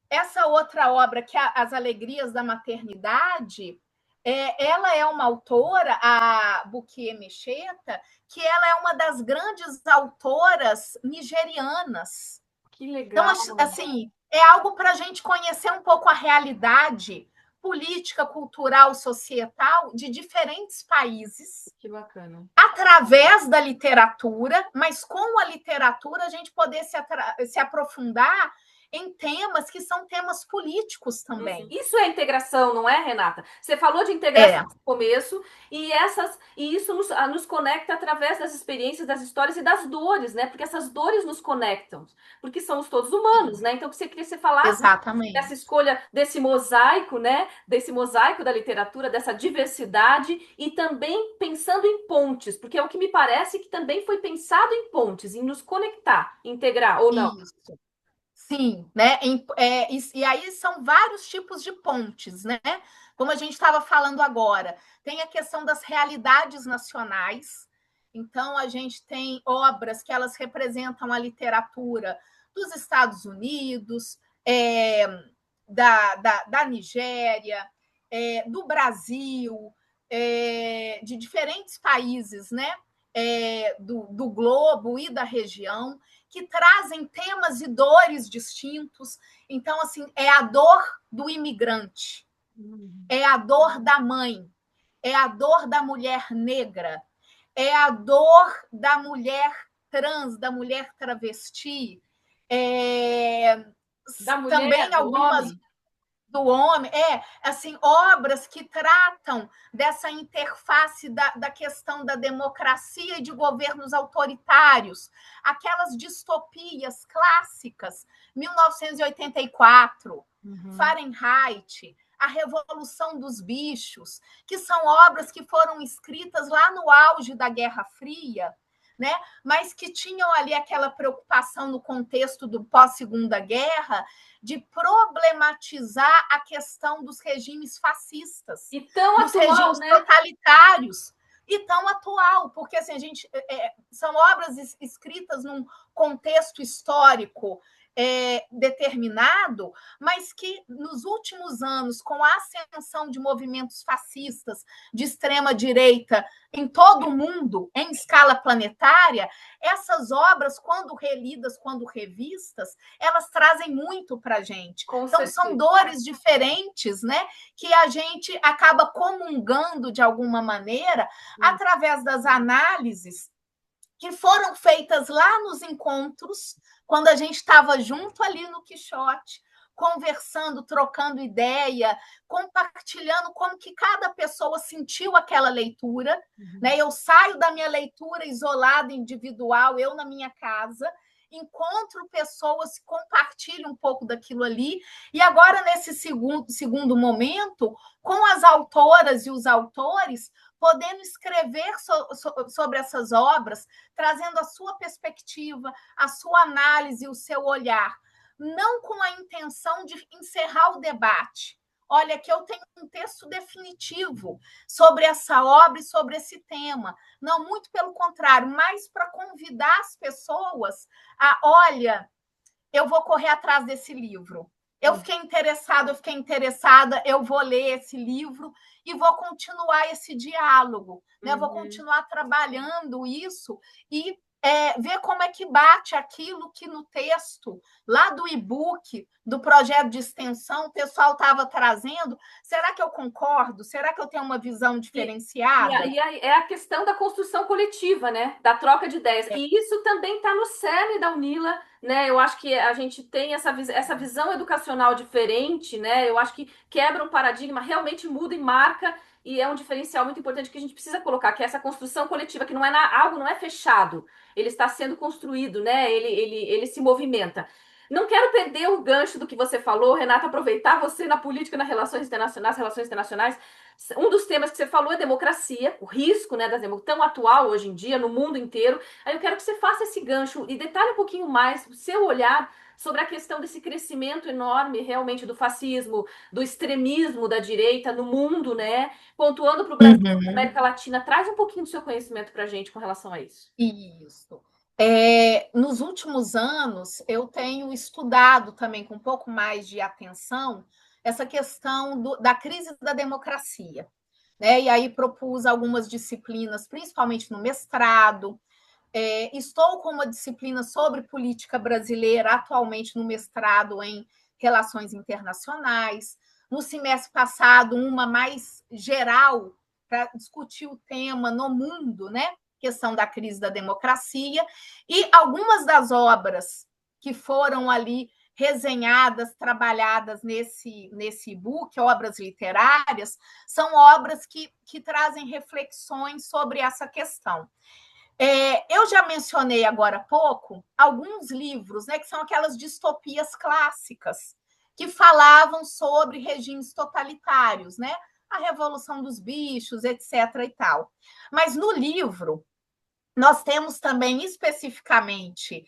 Essa outra obra, que é As Alegrias da Maternidade, ela é uma autora, a Bukie Mecheta, que ela é uma das grandes autoras nigerianas. Que legal. Então, assim, é algo para a gente conhecer um pouco a realidade política, cultural, societal de diferentes países. Que bacana. Através da literatura, mas com a literatura a gente poder se aprofundar em temas que são temas políticos também. Isso é integração, não é, Renata? Você falou de integração no começo, e isso nos conecta através das experiências, das histórias e das dores, né? Porque essas dores nos conectam, porque somos todos humanos, né? Então, eu queria que você falasse dessa escolha desse mosaico, né? Desse mosaico da literatura, dessa diversidade, e também pensando em pontes, porque é o que me parece que também foi pensado em pontes, em nos conectar, integrar, ou não? Isso. Sim, né? E aí são vários tipos de pontes, né? Como a gente estava falando agora, tem a questão das realidades nacionais. Então, a gente tem obras que elas representam a literatura dos Estados Unidos, da Nigéria, do Brasil, de diferentes países, né? Do globo e da região, que trazem temas e dores distintos. Então, assim, é a dor do imigrante, é a dor da mãe, é a dor da mulher negra, é a dor da mulher trans, da mulher travesti, Da mulher, também do algumas homem. do homem, assim, obras que tratam dessa interface da questão da democracia e de governos autoritários, aquelas distopias clássicas, 1984, Fahrenheit, A Revolução dos Bichos, que são obras que foram escritas lá no auge da Guerra Fria, né? Mas que tinham ali aquela preocupação no contexto do pós-Segunda Guerra de problematizar a questão dos regimes fascistas, e tão dos atual, regimes né? totalitários, e tão atual, porque assim, são obras escritas num contexto histórico determinado, mas que nos últimos anos, com a ascensão de movimentos fascistas de extrema-direita em todo o mundo, em escala planetária, essas obras, quando relidas, quando revistas, elas trazem muito para a gente. Então, são dores diferentes, né, que a gente acaba comungando de alguma maneira através das análises que foram feitas lá nos encontros, quando a gente estava junto ali no Quixote, conversando, trocando ideia, compartilhando como que cada pessoa sentiu aquela leitura. Né? Eu saio da minha leitura isolada, individual, eu na minha casa, encontro pessoas, compartilho um pouco daquilo ali, e agora, nesse segundo momento, com as autoras e os autores, podendo escrever sobre essas obras, trazendo a sua perspectiva, a sua análise, o seu olhar, não com a intenção de encerrar o debate. Olha, que eu tenho um texto definitivo sobre essa obra e sobre esse tema. Não, muito pelo contrário, mas para convidar as pessoas a, olha, eu vou correr atrás desse livro. Eu fiquei interessada, eu vou ler esse livro e vou continuar esse diálogo, né? Vou continuar trabalhando isso e ver como é que bate aquilo que no texto, lá do e-book, do projeto de extensão, o pessoal estava trazendo. Será que eu concordo? Será que eu tenho uma visão diferenciada? É a questão da construção coletiva, né? Da troca de ideias. E isso também está no cerne da Unila, né? Eu acho que a gente tem essa visão educacional diferente, né? Eu acho que quebra um paradigma, realmente muda e marca, e é um diferencial muito importante que a gente precisa colocar, que é essa construção coletiva, que não é algo não é fechado, ele está sendo construído, né? Ele se movimenta. Não quero perder o gancho do que você falou, Renata, aproveitar você na política, nas relações internacionais. Um dos temas que você falou é democracia, o risco, né, tão atual hoje em dia no mundo inteiro. Aí eu quero que você faça esse gancho e detalhe um pouquinho mais o seu olhar sobre a questão desse crescimento enorme realmente do fascismo, do extremismo da direita no mundo, né? Pontuando para o Brasil, para a América Latina, traz um pouquinho do seu conhecimento para a gente com relação a isso. Isso. Nos últimos anos, eu tenho estudado também com um pouco mais de atenção essa questão da crise da democracia. Né? E aí propus algumas disciplinas, principalmente no mestrado. Estou com uma disciplina sobre política brasileira, atualmente no mestrado em relações internacionais. No semestre passado, uma mais geral para discutir o tema no mundo, né? Questão da crise da democracia, e algumas das obras que foram ali resenhadas, trabalhadas nesse e-book, obras literárias, são obras que trazem reflexões sobre essa questão. Eu já mencionei agora há pouco alguns livros, né, que são aquelas distopias clássicas, que falavam sobre regimes totalitários, né? A Revolução dos Bichos, etc. e tal. Mas no livro, nós temos também especificamente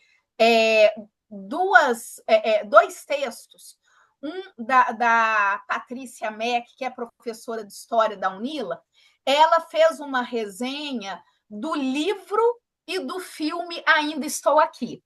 dois textos. Um da Patrícia Meck, que é professora de História da Unila, ela fez uma resenha do livro e do filme Ainda Estou Aqui.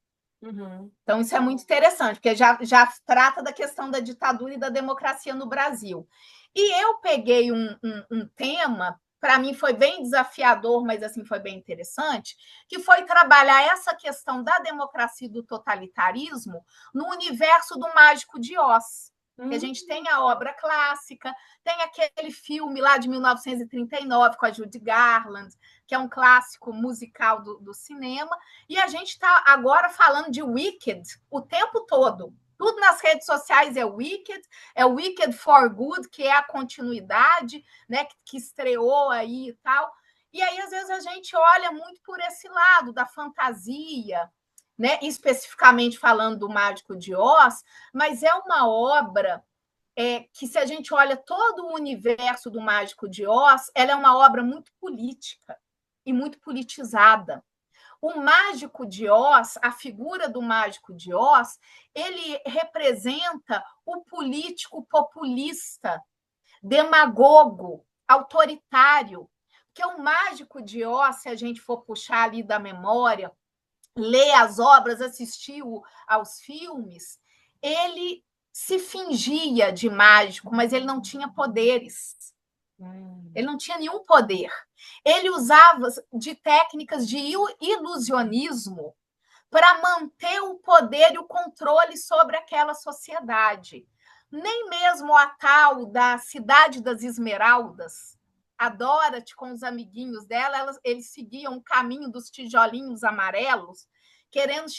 Então, isso é muito interessante, porque já trata da questão da ditadura e da democracia no Brasil. E eu peguei um tema, para mim foi bem desafiador, mas assim foi bem interessante, que foi trabalhar essa questão da democracia e do totalitarismo no universo do Mágico de Oz. Que a gente tem a obra clássica, tem aquele filme lá de 1939 com a Judy Garland, que é um clássico musical do cinema, e a gente está agora falando de Wicked o tempo todo. Tudo nas redes sociais é Wicked for Good, que é a continuidade, né, que estreou aí e tal. E aí, às vezes, a gente olha muito por esse lado da fantasia, né, especificamente falando do Mágico de Oz, mas é uma obra que, se a gente olha todo o universo do Mágico de Oz, ela é uma obra muito política e muito politizada. O Mágico de Oz, a figura do Mágico de Oz, ele representa o político populista, demagogo, autoritário. Porque o Mágico de Oz, se a gente for puxar ali da memória, ler as obras, assistir aos filmes, ele se fingia de mágico, mas ele não tinha poderes. Ele não tinha nenhum poder. Ele usava de técnicas de ilusionismo para manter o poder e o controle sobre aquela sociedade. Nem mesmo a tal da Cidade das Esmeraldas, a Dorothy com os amiguinhos dela, eles seguiam o caminho dos tijolinhos amarelos, querendo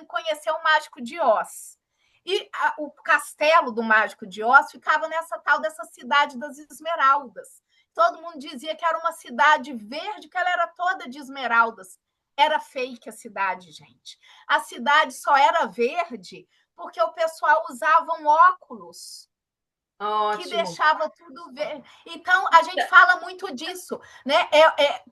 conhecer o Mágico de Oz. E o castelo do Mágico de Oz ficava nessa tal dessa cidade das esmeraldas. Todo mundo dizia que era uma cidade verde, que ela era toda de esmeraldas. Era fake a cidade, gente. A cidade só era verde porque o pessoal usava um óculos que Ótimo. deixava tudo verde. Então, a gente fala muito disso, né?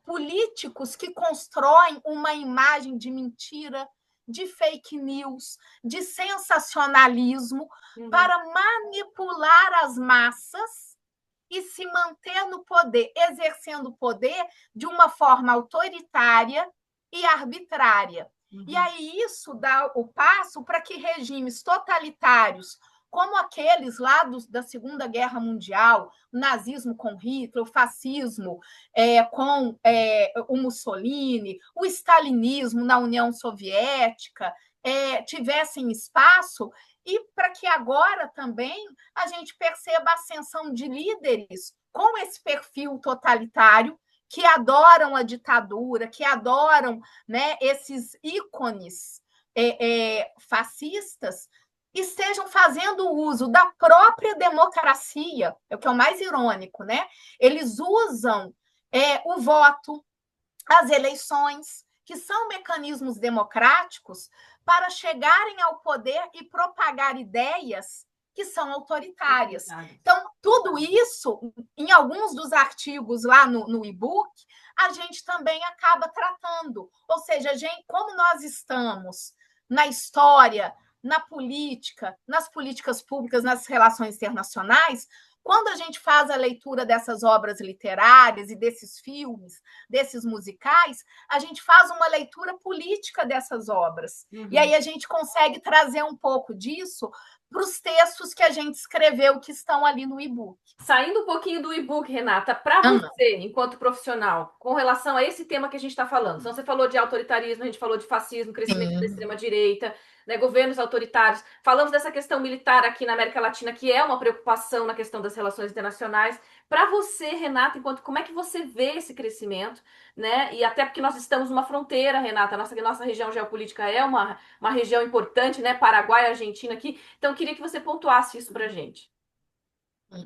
Políticos que constroem uma imagem de mentira, de fake news, de sensacionalismo, para manipular as massas e se manter no poder, exercendo o poder de uma forma autoritária e arbitrária. E aí isso dá o passo para que regimes totalitários, como aqueles lá da Segunda Guerra Mundial, o nazismo com Hitler, o fascismo com o Mussolini, o stalinismo na União Soviética, tivessem espaço, e para que agora também a gente perceba a ascensão de líderes com esse perfil totalitário, que adoram a ditadura, que adoram, né, esses ícones fascistas, estejam fazendo uso da própria democracia, é o que é o mais irônico, né? Eles usam o voto, as eleições, que são mecanismos democráticos, para chegarem ao poder e propagar ideias que são autoritárias. Então, tudo isso, em alguns dos artigos lá no e-book, a gente também acaba tratando. Ou seja, como nós estamos na história, na política, nas políticas públicas, nas relações internacionais, quando a gente faz a leitura dessas obras literárias e desses filmes, desses musicais, a gente faz uma leitura política dessas obras. E aí a gente consegue trazer um pouco disso para os textos que a gente escreveu, que estão ali no e-book. Saindo um pouquinho do e-book, Renata, para você, enquanto profissional, com relação a esse tema que a gente está falando, então, você falou de autoritarismo, a gente falou de fascismo, crescimento da extrema-direita, né, governos autoritários, falamos dessa questão militar aqui na América Latina, que é uma preocupação na questão das relações internacionais. Para você, Renata, como é que você vê esse crescimento, né? E até porque nós estamos numa fronteira, Renata, nossa região geopolítica é uma região importante, né? Paraguai, Argentina aqui. Então, eu queria que você pontuasse isso para a gente.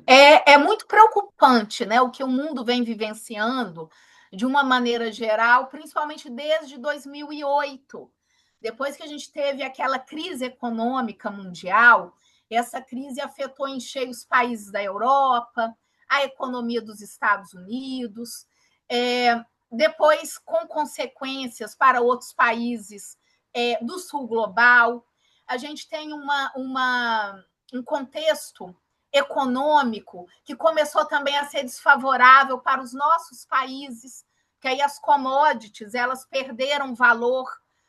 É muito preocupante, né, o que o mundo vem vivenciando de uma maneira geral, principalmente desde 2008. Depois que a gente teve aquela crise econômica mundial, essa crise afetou em cheio os países da Europa, a economia dos Estados Unidos, depois com consequências para outros países do sul global. A gente tem um contexto econômico que começou também a ser desfavorável para os nossos países, que aí as commodities elas perderam valor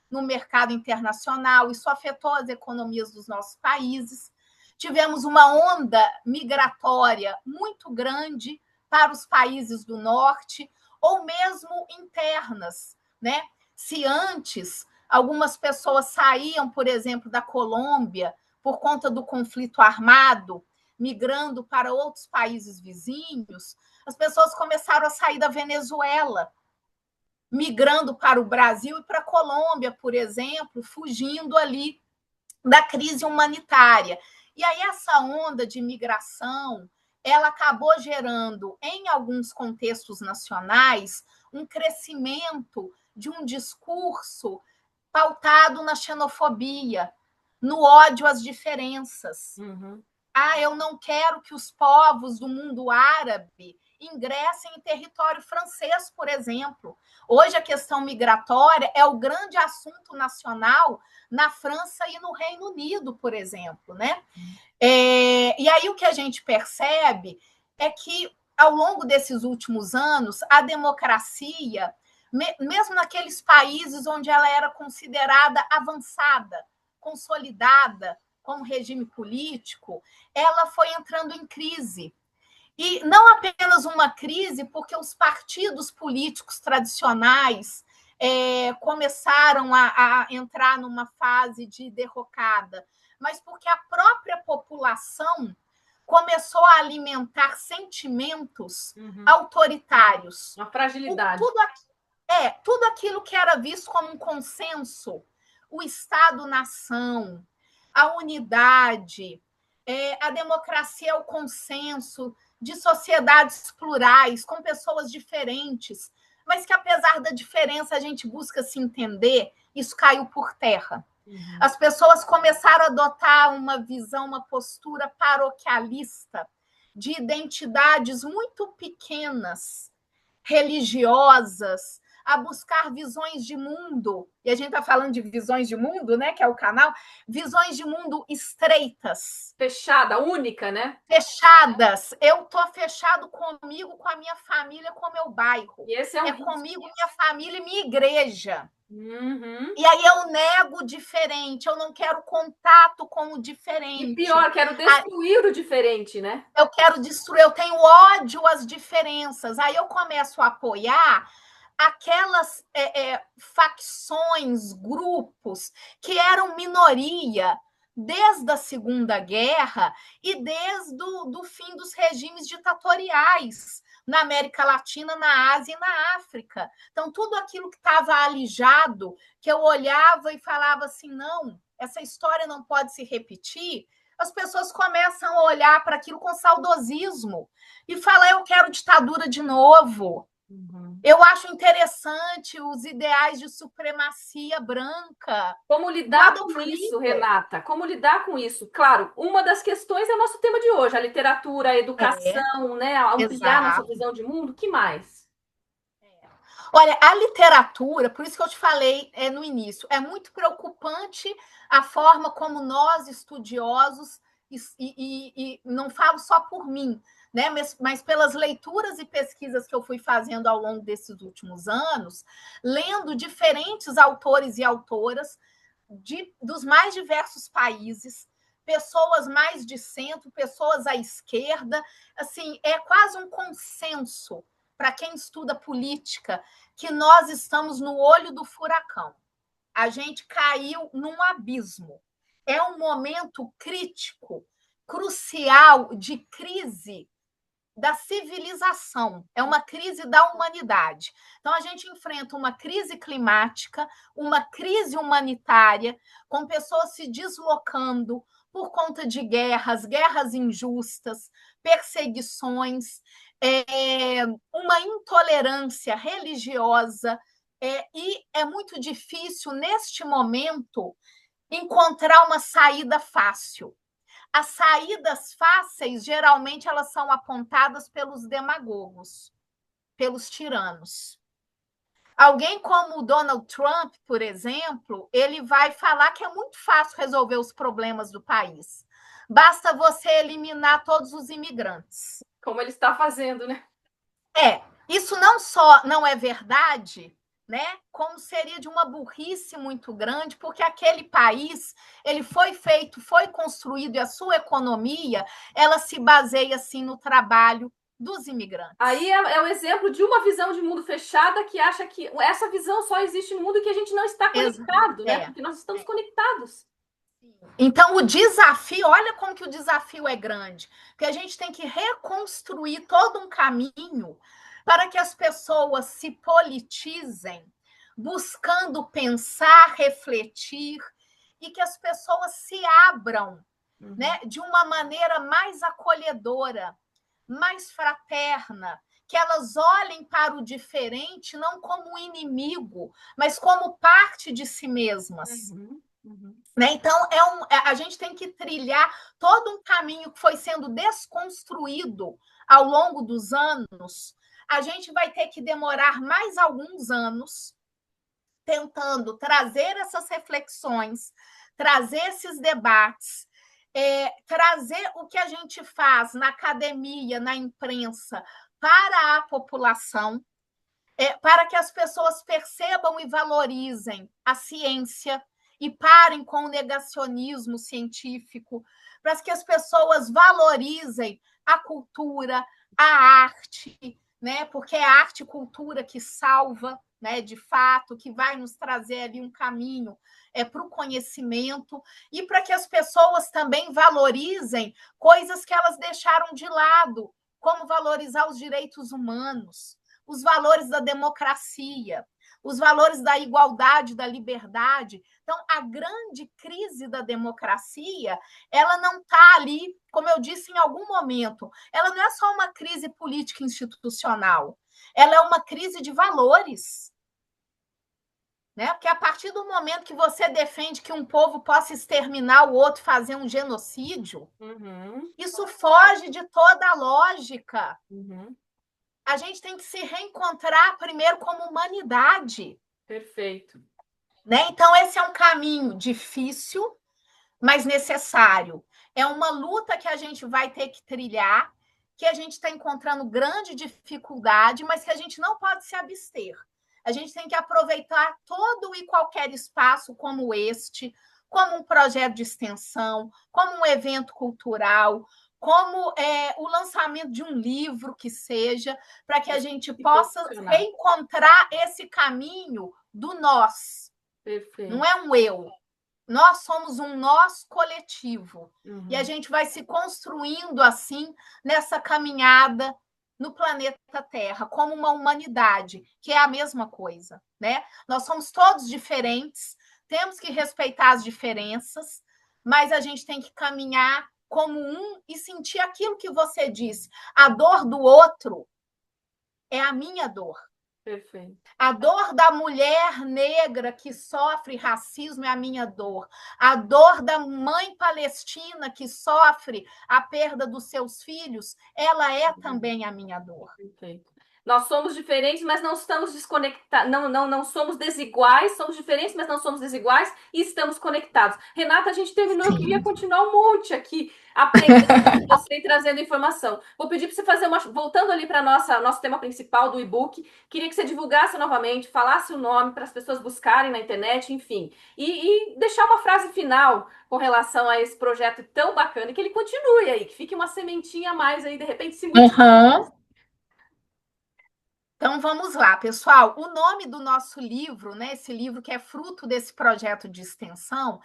no mercado internacional, isso afetou as economias dos nossos países. Tivemos uma onda migratória muito grande para os países do norte, ou mesmo internas, né? Se antes algumas pessoas saíam, por exemplo, da Colômbia por conta do conflito armado, migrando para outros países vizinhos, as pessoas começaram a sair da Venezuela, migrando para o Brasil e para a Colômbia, por exemplo, fugindo ali da crise humanitária. E aí essa onda de migração, ela acabou gerando, em alguns contextos nacionais, um crescimento de um discurso pautado na xenofobia, no ódio às diferenças. Eu não quero que os povos do mundo árabe ingressem em território francês, por exemplo. Hoje a questão migratória é o grande assunto nacional na França e no Reino Unido, por exemplo, né? E aí o que a gente percebe é que, ao longo desses últimos anos, a democracia, mesmo naqueles países onde ela era considerada avançada, consolidada como regime político, ela foi entrando em crise. E não apenas uma crise, porque os partidos políticos tradicionais começaram a entrar numa fase de derrocada, mas porque a própria população começou a alimentar sentimentos autoritários. Uma fragilidade. Tudo aquilo que era visto como um consenso, o Estado-nação, a unidade, a democracia é o consenso de sociedades plurais, com pessoas diferentes, mas que, apesar da diferença, a gente busca se entender, isso caiu por terra. Uhum. As pessoas começaram a adotar uma visão, uma postura paroquialista, de identidades muito pequenas, religiosas, a buscar visões de mundo, e a gente está falando de visões de mundo, né, que é o canal, visões de mundo estreitas. Fechada, única, né? Fechadas. Eu estou fechado comigo, com a minha família, com o meu bairro. E esse é um risco. Comigo, minha família e minha igreja. Uhum. E aí eu nego o diferente, eu não quero contato com o diferente. E pior, quero destruir o diferente, né? Eu quero destruir, eu tenho ódio às diferenças. Aí eu começo a apoiar aquelas facções, grupos que eram minoria desde a Segunda Guerra e desde o fim dos regimes ditatoriais na América Latina, na Ásia e na África. Então, tudo aquilo que estava alijado, que eu olhava e falava assim, não, essa história não pode se repetir, as pessoas começam a olhar para aquilo com saudosismo e falar, eu quero ditadura de novo. Uhum. Eu acho interessante os ideais de supremacia branca. Como lidar com isso, Renata? Como lidar com isso? Claro, uma das questões é o nosso tema de hoje, a literatura, a educação, né? Ampliar nossa visão de mundo. O que mais? Olha, a literatura, por isso que eu te falei no início, é muito preocupante a forma como nós, estudiosos, e não falo só por mim, né, mas pelas leituras e pesquisas que eu fui fazendo ao longo desses últimos anos, lendo diferentes autores e autoras dos mais diversos países, pessoas mais de centro, pessoas à esquerda, assim, é quase um consenso para quem estuda política, que nós estamos no olho do furacão. A gente caiu num abismo. É um momento crítico, crucial, de crise da civilização, é uma crise da humanidade. Então, a gente enfrenta uma crise climática, uma crise humanitária, com pessoas se deslocando por conta de guerras injustas, perseguições, uma intolerância religiosa, e é muito difícil, neste momento, encontrar uma saída fácil. As saídas fáceis, geralmente, elas são apontadas pelos demagogos, pelos tiranos. Alguém como o Donald Trump, por exemplo, ele vai falar que é muito fácil resolver os problemas do país. Basta você eliminar todos os imigrantes. Como ele está fazendo, né? Isso não só não é verdade, né? Como seria de uma burrice muito grande, porque aquele país, ele foi feito, foi construído, e a sua economia, ela se baseia, assim, no trabalho dos imigrantes. Aí é o exemplo de uma visão de mundo fechada que acha que essa visão só existe no mundo e que a gente não está conectado, né? Porque nós estamos conectados. Então, o desafio, olha como que o desafio é grande, porque a gente tem que reconstruir todo um caminho para que as pessoas se politizem, buscando pensar, refletir, e que as pessoas se abram, né, de uma maneira mais acolhedora, mais fraterna, que elas olhem para o diferente não como um inimigo, mas como parte de si mesmas. Né? Então, a gente tem que trilhar todo um caminho que foi sendo desconstruído ao longo dos anos. A gente vai ter que demorar mais alguns anos tentando trazer essas reflexões, trazer esses debates, trazer o que a gente faz na academia, na imprensa, para a população, para que as pessoas percebam e valorizem a ciência e parem com o negacionismo científico, para que as pessoas valorizem a cultura, a arte, né? Porque é a arte e cultura que salva, né? De fato, que vai nos trazer ali um caminho para o conhecimento, e para que as pessoas também valorizem coisas que elas deixaram de lado, como valorizar os direitos humanos, os valores da democracia. os valores da igualdade, da liberdade. Então, a grande crise da democracia, ela não está ali, como eu disse em algum momento, ela não é só uma crise política institucional, ela é uma crise de valores. Né? Porque a partir do momento que você defende que um povo possa exterminar o outro, fazer um genocídio, isso foge de toda a lógica. A gente tem que se reencontrar primeiro como humanidade. Perfeito. Né? Então, esse é um caminho difícil, mas necessário. É uma luta que a gente vai ter que trilhar, que a gente está encontrando grande dificuldade, mas que a gente não pode se abster. A gente tem que aproveitar todo e qualquer espaço como este, como um projeto de extensão, como um evento cultural, como o lançamento de um livro que seja, para que a gente possa reencontrar esse caminho do nós. Perfeito. Não é um eu. Nós somos um nós coletivo. E a gente vai se construindo assim nessa caminhada no planeta Terra, como uma humanidade, que é a mesma coisa, né? Nós somos todos diferentes, temos que respeitar as diferenças, mas a gente tem que caminhar como um e sentir aquilo que você disse. A dor do outro é a minha dor. Perfeito. A dor da mulher negra que sofre racismo é a minha dor. A dor da mãe palestina que sofre a perda dos seus filhos, ela é também a minha dor. Perfeito. Nós somos diferentes, mas não estamos desconectados. Não somos desiguais, somos diferentes, mas não somos desiguais e estamos conectados. Renata, a gente terminou. Sim. Eu queria continuar um monte aqui, aprendendo com você e trazendo informação. Vou pedir para você fazer uma. Voltando ali para nosso tema principal do e-book, queria que você divulgasse novamente, falasse o nome para as pessoas buscarem na internet, enfim. E deixar uma frase final com relação a esse projeto tão bacana, que ele continue aí, que fique uma sementinha a mais aí, de repente, se multiplique. Então, vamos lá, pessoal. O nome do nosso livro, né, esse livro que é fruto desse projeto de extensão,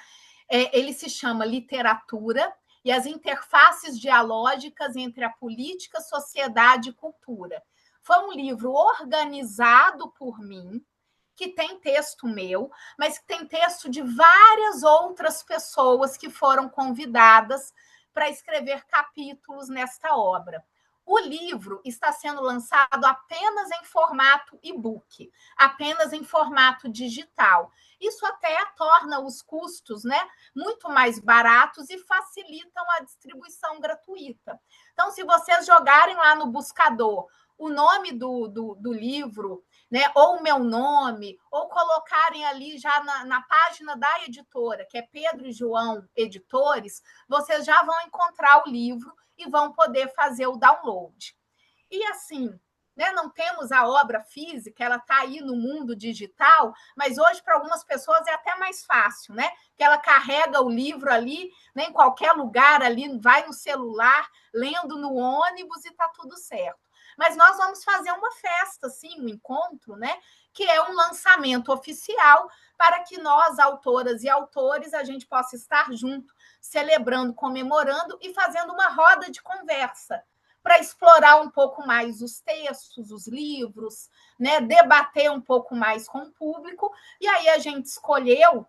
ele se chama Literatura e as Interfaces Dialógicas entre a Política, Sociedade e Cultura. Foi um livro organizado por mim, que tem texto meu, mas que tem texto de várias outras pessoas que foram convidadas para escrever capítulos nesta obra. O livro está sendo lançado apenas em formato e-book, apenas em formato digital. Isso até torna os custos, né, muito mais baratos e facilitam a distribuição gratuita. Então, se vocês jogarem lá no buscador o nome do livro, né, ou o meu nome, ou colocarem ali já na página da editora, que é Pedro e João Editores, vocês já vão encontrar o livro e vão poder fazer o download. E assim, né, não temos a obra física, ela está aí no mundo digital, mas hoje para algumas pessoas é até mais fácil, né? Que ela carrega o livro ali, né, em qualquer lugar ali, vai no celular, lendo no ônibus e está tudo certo. Mas nós vamos fazer uma festa, assim, um encontro, né? Que é um lançamento oficial para que nós, autoras e autores, a gente possa estar junto, celebrando, comemorando e fazendo uma roda de conversa para explorar um pouco mais os textos, os livros, né? Debater um pouco mais com o público. E aí a gente escolheu,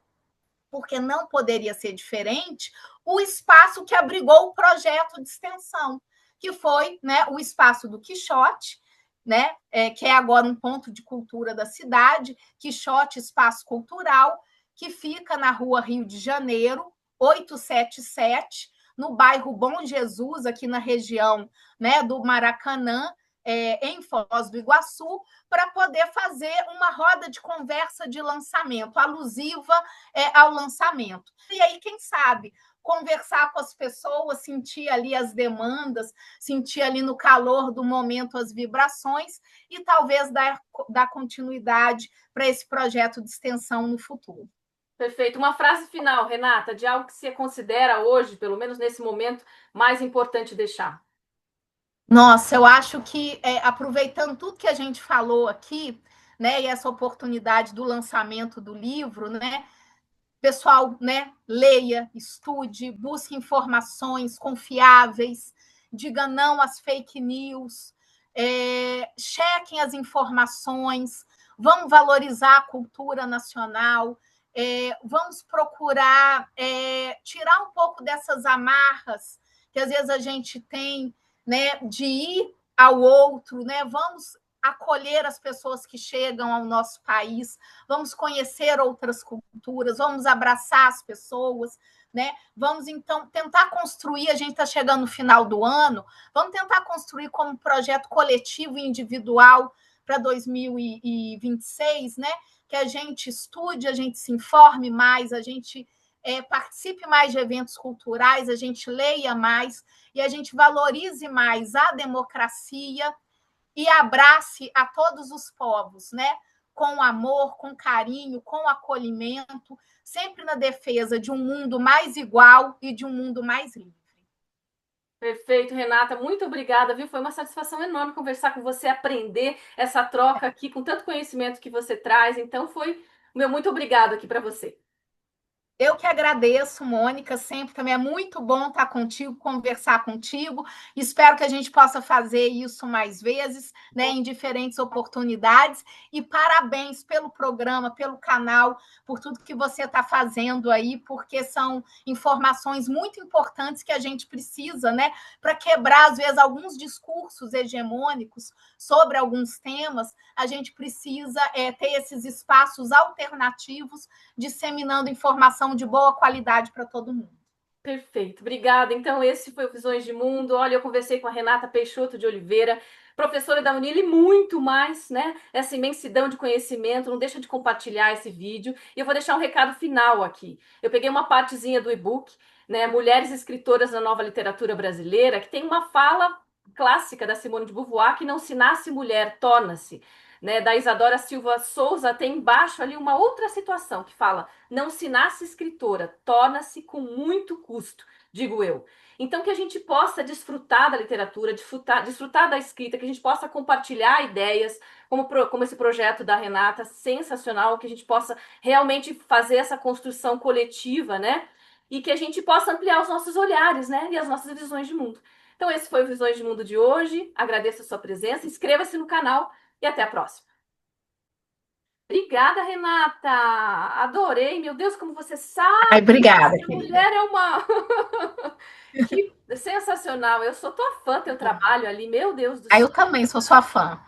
porque não poderia ser diferente, o espaço que abrigou o projeto de extensão, que foi, né, o espaço do Quixote, né, que é agora um ponto de cultura da cidade, Quixote Espaço Cultural, que fica na rua Rio de Janeiro, 877, no bairro Bom Jesus, aqui na região, né, do Maracanã, em Foz do Iguaçu, para poder fazer uma roda de conversa de lançamento, alusiva ao lançamento. E aí, quem sabe, conversar com as pessoas, sentir ali as demandas, sentir ali no calor do momento as vibrações e talvez dar continuidade para esse projeto de extensão no futuro. Perfeito. Uma frase final, Renata, de algo que você considera hoje, pelo menos nesse momento, mais importante deixar. Nossa, eu acho que, aproveitando tudo que a gente falou aqui, né, e essa oportunidade do lançamento do livro, né, pessoal, né, leia, estude, busque informações confiáveis, diga não às fake news, chequem as informações, vamos valorizar a cultura nacional, vamos procurar tirar um pouco dessas amarras que às vezes a gente tem, né, de ir ao outro, né? Vamos acolher as pessoas que chegam ao nosso país, vamos conhecer outras culturas, vamos abraçar as pessoas, né? Vamos então tentar construir. A gente está chegando no final do ano, vamos tentar construir como projeto coletivo e individual para 2026, né? Que a gente estude, a gente se informe mais, a gente participe mais de eventos culturais, a gente leia mais e a gente valorize mais a democracia e abrace a todos os povos, né? Com amor, com carinho, com acolhimento, sempre na defesa de um mundo mais igual e de um mundo mais livre. Perfeito, Renata. Muito obrigada, viu? Foi uma satisfação enorme conversar com você, aprender essa troca aqui com tanto conhecimento que você traz. Então, foi meu muito obrigado aqui para você. Eu que agradeço, Mônica, sempre também é muito bom estar contigo, conversar contigo. Espero que a gente possa fazer isso mais vezes, né, em diferentes oportunidades. E parabéns pelo programa, pelo canal, por tudo que você está fazendo aí, porque são informações muito importantes que a gente precisa, né, para quebrar, às vezes, alguns discursos hegemônicos sobre alguns temas. A gente precisa ter esses espaços alternativos disseminando informação de boa qualidade para todo mundo. Perfeito, obrigada. Então, esse foi o Visões de Mundo. Olha, eu conversei com a Renata Peixoto de Oliveira, professora da Unila e muito mais, né? Essa imensidão de conhecimento. Não deixa de compartilhar esse vídeo. E eu vou deixar um recado final aqui. Eu peguei uma partezinha do e-book, né? Mulheres escritoras na nova literatura brasileira, que tem uma fala clássica da Simone de Beauvoir, que não se nasce mulher, torna-se. Né, da Isadora Silva Souza, tem embaixo ali uma outra situação que fala: não se nasce escritora, torna-se com muito custo, digo eu. Então, que a gente possa desfrutar da literatura, desfrutar da escrita, que a gente possa compartilhar ideias, como esse projeto da Renata, sensacional, que a gente possa realmente fazer essa construção coletiva, né? E que a gente possa ampliar os nossos olhares, né? E as nossas visões de mundo. Então, esse foi o Visões de Mundo de hoje. Agradeço a sua presença, inscreva-se no canal e até a próxima. Obrigada, Renata. Adorei. Meu Deus, como você Ai, sabe. obrigada, Essa querida. mulher é uma. Que sensacional. Eu sou tua fã, teu trabalho ali. Meu Deus do Aí eu céu. também sou sua fã.